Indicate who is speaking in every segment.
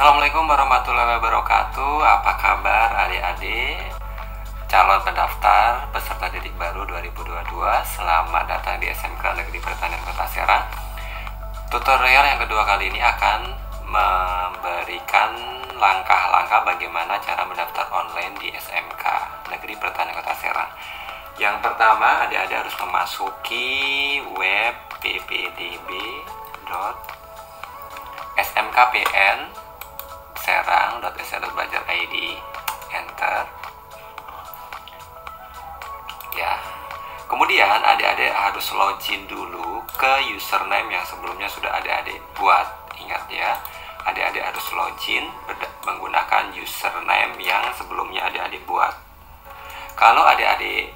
Speaker 1: Assalamualaikum warahmatullahi wabarakatuh. Apa kabar adik-adik calon pendaftar peserta didik baru 2022? Selamat datang di SMK Negeri Pertanian Kota Serang. Tutorial yang kedua kali ini akan memberikan langkah-langkah bagaimana cara mendaftar online di SMK Negeri Pertanian Kota Serang. Yang pertama, adik-adik harus memasuki web ppdb.smkpn.serang.sr.belajar.id. Enter. Ya. Kemudian adik-adik harus login dulu ke username yang sebelumnya sudah adik-adik buat. Ingat ya, adik-adik harus login menggunakan username yang sebelumnya adik-adik buat. Kalau adik-adik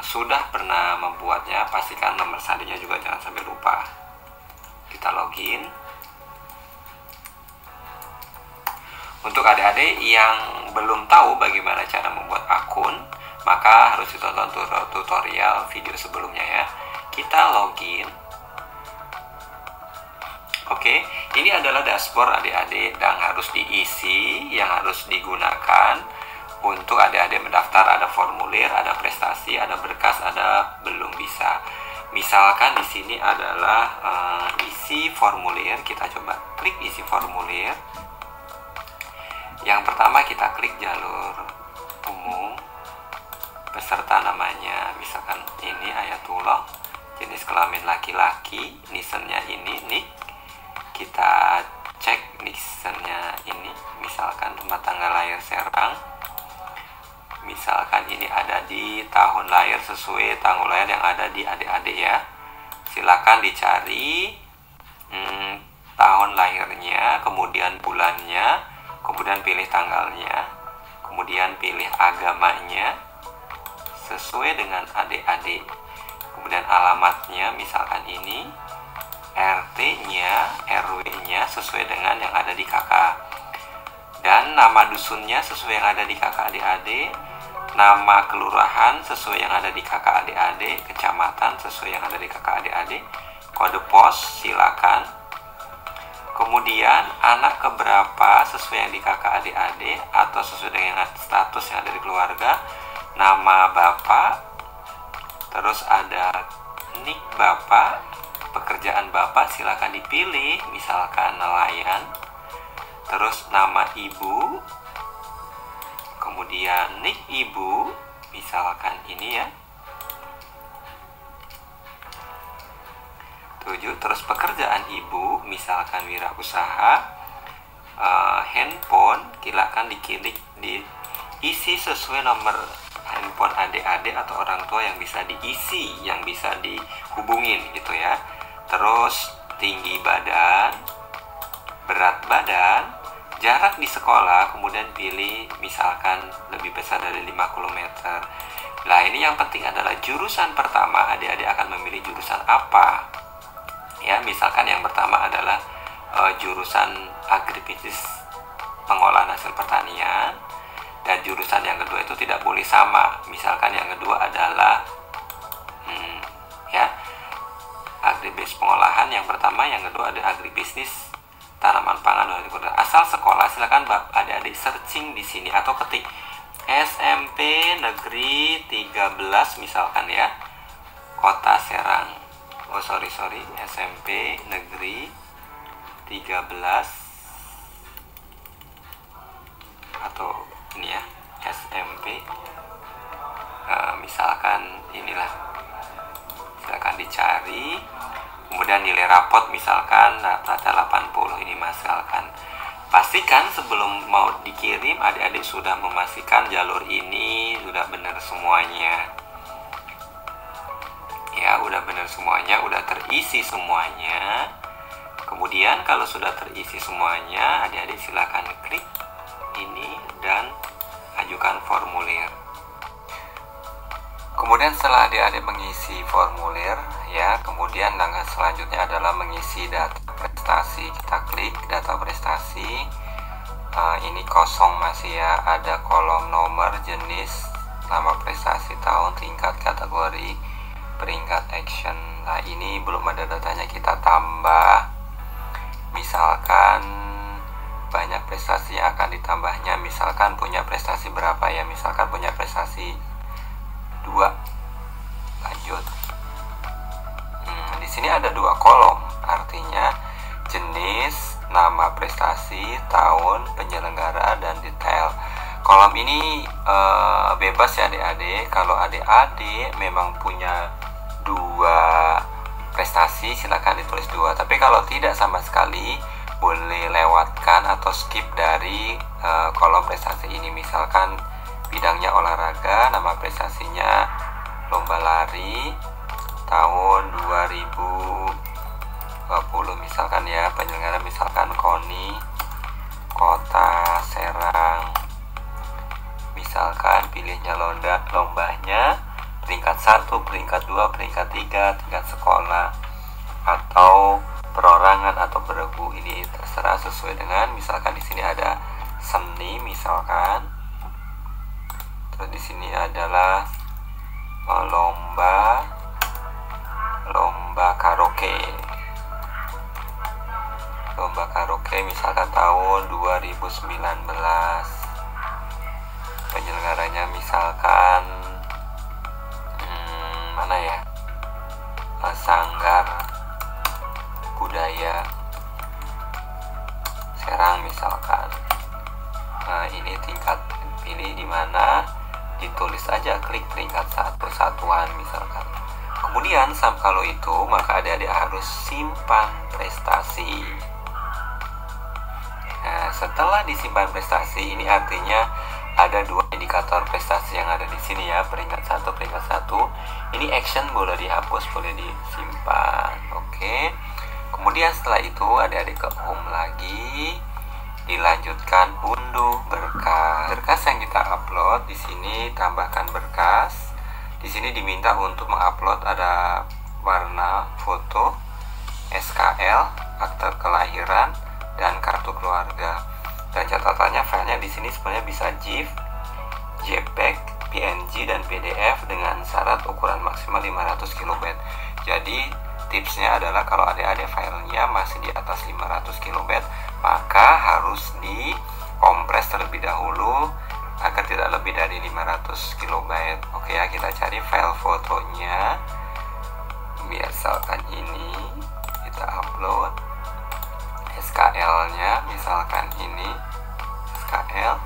Speaker 1: sudah pernah membuatnya, pastikan nomor sandinya juga jangan sampai lupa. Kita login. Untuk adik-adik yang belum tahu bagaimana cara membuat akun, maka harus ditonton tutorial video sebelumnya ya. Kita login. Oke, ini adalah dashboard adik-adik yang harus diisi, yang harus digunakan untuk adik-adik mendaftar. Ada formulir, ada prestasi, ada berkas, ada belum bisa. Misalkan di sini adalah isi formulir. Kita coba klik isi formulir. Yang pertama kita klik jalur umum. Peserta namanya misalkan ini Ayatullah, jenis kelamin laki-laki, nisennya ini nik. Kita cek nisennya ini, misalkan tempat tanggal lahir Serang. Misalkan ini ada di tahun lahir sesuai tanggal lahir yang ada di adik-adik ya. Silakan dicari tahun lahirnya, kemudian bulannya, kemudian pilih tanggalnya, kemudian pilih agamanya sesuai dengan adik-adik. Kemudian alamatnya misalkan ini, RT-nya, RW-nya sesuai dengan yang ada di KK. Dan nama dusunnya sesuai yang ada di KK adik-adik. Nama kelurahan sesuai yang ada di KK adik-adik, kecamatan sesuai yang ada di KK adik-adik, kode pos silakan. Kemudian anak keberapa sesuai yang di KK adik-adik atau sesuai dengan status yang ada di keluarga, nama bapak, terus ada nik bapak, pekerjaan bapak silakan dipilih, misalkan nelayan, terus nama ibu, kemudian nik ibu, misalkan ini ya, 7. Terus pekerjaan ibu, misalkan wirausaha. Handphone, silakan diisi sesuai nomor handphone adik-adik atau orang tua yang bisa diisi, yang bisa dihubungin gitu ya. Terus tinggi badan, berat badan, jarak di sekolah, kemudian pilih misalkan lebih besar dari 5 km. Nah ini yang penting adalah jurusan pertama, adik-adik akan memilih jurusan apa ya. Misalkan yang pertama adalah jurusan agribisnis, pengolahan hasil pertanian, dan jurusan yang kedua itu tidak boleh sama. Misalkan yang kedua adalah ya agribisnis pengolahan yang pertama, yang kedua ada agribisnis tanaman pangan. Asal sekolah silakan adik-adik searching di sini atau ketik SMP Negeri 13 misalkan ya, Kota Serang. SMP Negeri 13 atau ini ya, SMP misalkan inilah, silakan dicari. Kemudian nilai rapot misalkan rata 80 ini misalkan. Pastikan sebelum mau dikirim adik-adik sudah memastikan jalur ini sudah benar semuanya ya, udah benar semuanya, udah terisi semuanya. Kemudian kalau sudah terisi semuanya, adik-adik silakan klik ini dan ajukan formulir. Kemudian setelah adik-adik mengisi formulir ya, kemudian langkah selanjutnya adalah mengisi data prestasi. Kita klik data prestasi. Ini kosong masih ya, ada kolom nomor, jenis, nama prestasi, tahun, tingkat, kategori, peringkat, action. Nah ini belum ada datanya, kita tambah misalkan banyak prestasi yang akan ditambahnya. Misalkan punya prestasi berapa ya, misalkan punya prestasi 2. Lanjut. Di sini ada 2 kolom, artinya jenis, nama prestasi, tahun, penyelenggara, dan detail. Kolom ini bebas ya adik-adik. Kalau adik-adik memang punya 2 prestasi, silakan ditulis 2. Tapi kalau tidak sama sekali, boleh lewatkan atau skip dari kolom prestasi ini. Misalkan bidangnya olahraga, nama prestasinya lomba lari tahun 2020 misalkan ya, penyelenggara misalkan KONI Kota Serang, misalkan pilihnya lombanya peringkat 1, peringkat 2, peringkat 3, tingkat sekolah, atau perorangan atau beregu. Ini terserah sesuai dengan, misalkan di sini ada seni misalkan, terus di sini adalah lomba karaoke misalkan tahun 2019, penyelenggaranya misalkan mana ya, Sanggar Budaya Serang misalkan. Nah, ini tingkat, pilih di mana, ditulis aja, klik peringkat 1 satuan misalkan. Kemudian kalau itu, maka adik-adik harus simpan prestasi. Nah, setelah disimpan prestasi, ini artinya ada 2 indikator prestasi yang ada di sini ya, peringkat 1, peringkat 1. Ini action, boleh dihapus, boleh disimpan. Oke. Kemudian setelah itu adik-adik ke home lagi, dilanjutkan unduh berkas. Berkas yang kita upload di sini, tambahkan berkas. Di sini diminta untuk mengupload ada warna foto, SKL, akte kelahiran, dan kartu keluarga. Dan catatannya, filenya di sini sebenarnya bisa GIF, JPEG, PNG, dan PDF dengan syarat ukuran maksimal 500 KB. Jadi tipsnya adalah kalau adik-adik filenya masih di atas 500 KB, maka harus dikompres terlebih dahulu agar tidak lebih dari 500 KB. Oke ya, kita cari file fotonya. Misalkan ini, kita upload SKL-nya, misalkan ini SKL.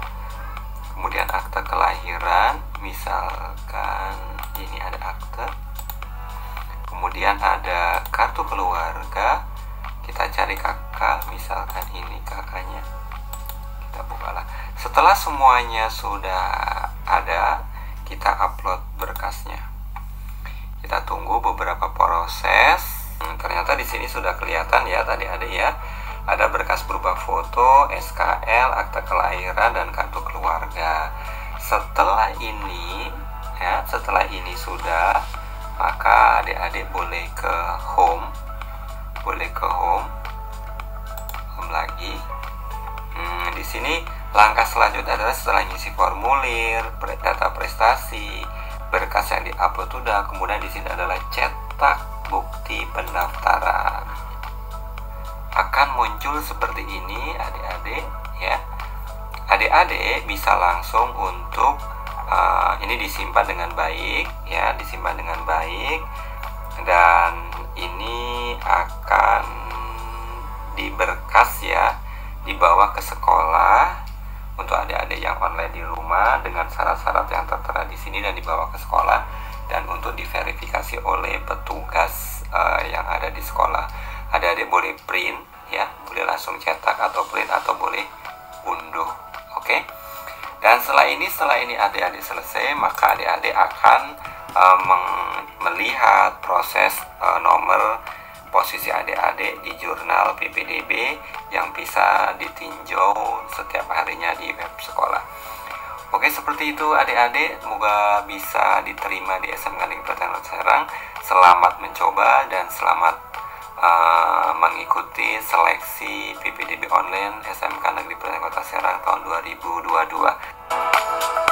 Speaker 1: Kemudian akte kelahiran, misalkan ini ada akte. Kemudian ada kartu keluarga, kita cari kakak, misalkan ini kakaknya, kita bukalah. Setelah semuanya sudah ada, kita upload berkasnya. Kita tunggu beberapa proses. Ternyata di sini sudah kelihatan ya tadi ada ya, ada berkas berupa foto, SKL, akte kelahiran, dan kartu keluarga. Setelah ini ya, setelah ini sudah, maka adik-adik boleh ke home, home lagi. Di sini langkah selanjutnya adalah setelah ngisi formulir, data prestasi, berkas yang diupload sudah, kemudian di sini adalah cetak bukti pendaftaran. Akan muncul seperti ini adik-adik ya. Adik-adik bisa langsung untuk ini disimpan dengan baik ya, disimpan dengan baik, dan ini akan diberkas ya, dibawa ke sekolah untuk adik-adik yang online di rumah dengan syarat-syarat yang tertera di sini, dan dibawa ke sekolah dan untuk diverifikasi oleh petugas yang ada di sekolah. Adik-adik boleh print ya, boleh langsung cetak atau print, atau boleh unduh. Oke. Dan setelah ini adik-adik selesai, maka adik-adik akan melihat proses nomor posisi adik-adik di jurnal PPDB yang bisa ditinjau setiap harinya di web sekolah. Oke, seperti itu adik-adik, semoga bisa diterima di SMK Negeri Pelatihan Kota Serang. Selamat mencoba dan selamat mengikuti seleksi PPDB online SMK Negeri Pelatihan Kota Serang tahun 2022.